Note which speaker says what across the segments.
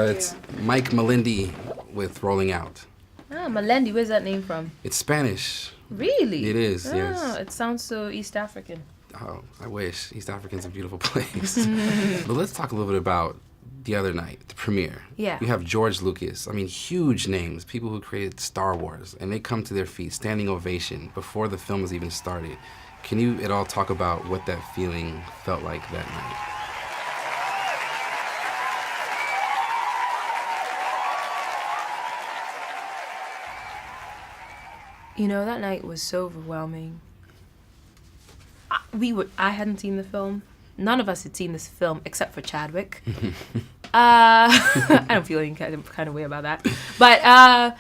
Speaker 1: It's Mike Melendi with Rolling Out.
Speaker 2: Ah, Melendi, where's that name from?
Speaker 1: It's Spanish.
Speaker 2: Really?
Speaker 1: It is, yes.
Speaker 2: It sounds so East African.
Speaker 1: Oh, I wish. East Africa's a beautiful place. But let's talk a little bit about the other night, the premiere.
Speaker 2: Yeah.
Speaker 1: You have George Lucas. I mean, huge names, people who created Star Wars, and they come to their feet, standing ovation before the film has even started. Can you at all talk about what that feeling felt like that night?
Speaker 2: You know, that night was so overwhelming. I hadn't seen the film. None of us had seen this film except for Chadwick. I don't feel any kind of way about that. But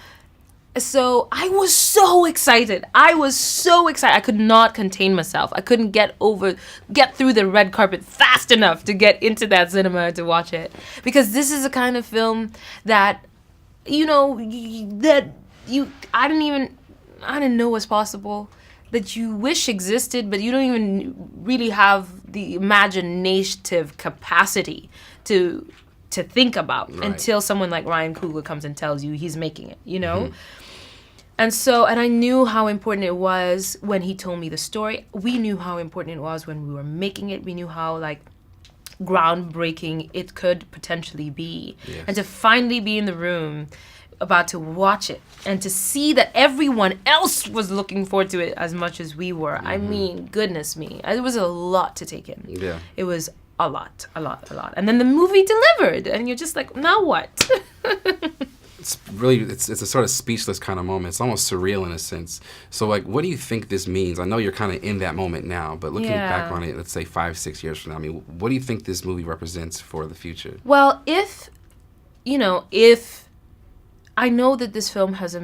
Speaker 2: so I was so excited. I could not contain myself. I couldn't get through the red carpet fast enough to get into that cinema to watch it, because this is a kind of film that, I didn't know was possible, that you wish existed, but you don't even really have the imaginative capacity to think about, right, until someone like Ryan Coogler comes and tells you he's making it, Mm-hmm. And I knew how important it was when he told me the story. We knew how important it was when we were making it. We knew how, groundbreaking it could potentially be.
Speaker 1: Yes.
Speaker 2: And to finally be in the room about to watch it and to see that everyone else was looking forward to it as much as we were. Mm-hmm. I mean, goodness me. It was a lot to take in.
Speaker 1: Yeah.
Speaker 2: It was a lot. And then the movie delivered, and you're just like, now what?
Speaker 1: It's a sort of speechless kind of moment. It's almost surreal in a sense. So, what do you think this means? I know you're kind of in that moment now, but looking back on it, let's say 5-6 years from now, I mean, what do you think this movie represents for the future?
Speaker 2: Well, if I know that this film has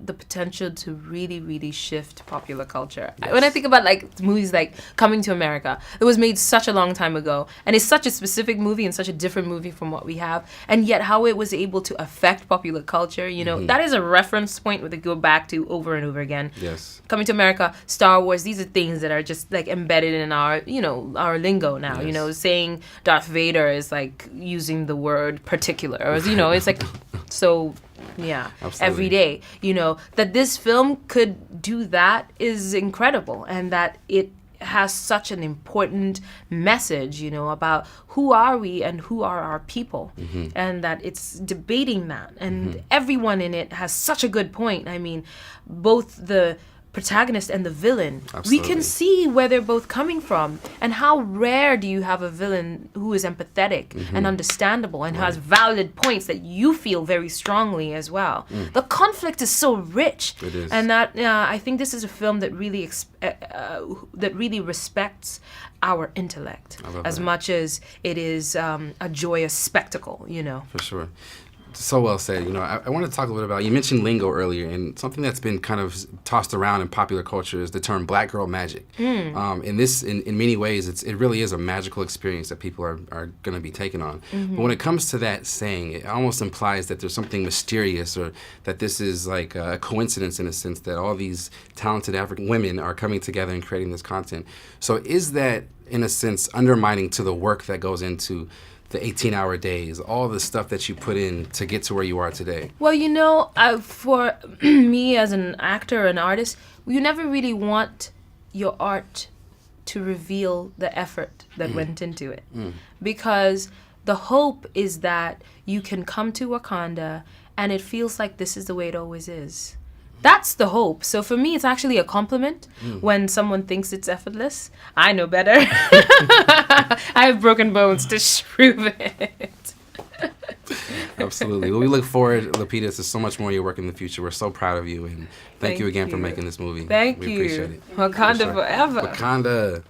Speaker 2: the potential to really, really shift popular culture. Yes. When I think about movies like Coming to America, it was made such a long time ago, and it's such a specific movie and such a different movie from what we have, and yet how it was able to affect popular culture, mm-hmm, that is a reference point that they go back to over and over again.
Speaker 1: Yes. Coming
Speaker 2: to America, Star Wars, these are things that are just embedded in our lingo now. Yes. Saying Darth Vader is like using the word particular, or it's like so. Yeah, absolutely. Every day, that this film could do that is incredible, and that it has such an important message, about who are we and who are our people, mm-hmm, and that it's debating that, and mm-hmm, everyone in it has such a good point. I mean, both the protagonist and the villain, absolutely, we can see where they're both coming from, and how rare do you have a villain who is empathetic, mm-hmm, and understandable, and right, has valid points that you feel very strongly as well. The conflict is so rich.
Speaker 1: It is.
Speaker 2: And that I think this is a film that really respects our intellect as much as it is a joyous spectacle,
Speaker 1: For sure. So well said. I want to talk a little bit about, you mentioned lingo earlier, and something that's been kind of tossed around in popular culture is the term black girl magic. And this, in many ways, it really is a magical experience that people are going to be taking on. Mm-hmm. But when it comes to that saying, it almost implies that there's something mysterious, or that this is like a coincidence in a sense, that all these talented African women are coming together and creating this content. So is that, in a sense, undermining to the work that goes into the 18-hour days, all the stuff that you put in to get to where you are today?
Speaker 2: Well, for me as an actor, an artist, you never really want your art to reveal the effort that went into it. Because the hope is that you can come to Wakanda and it feels like this is the way it always is. That's the hope. So for me, it's actually a compliment when someone thinks it's effortless. I know better. I have broken bones to prove it.
Speaker 1: Absolutely. Well, we look forward, Lupita, to so much more of your work in the future. We're so proud of you, and thank you again for making this movie.
Speaker 2: Thank you.
Speaker 1: We appreciate it.
Speaker 2: Wakanda forever.
Speaker 1: Wakanda.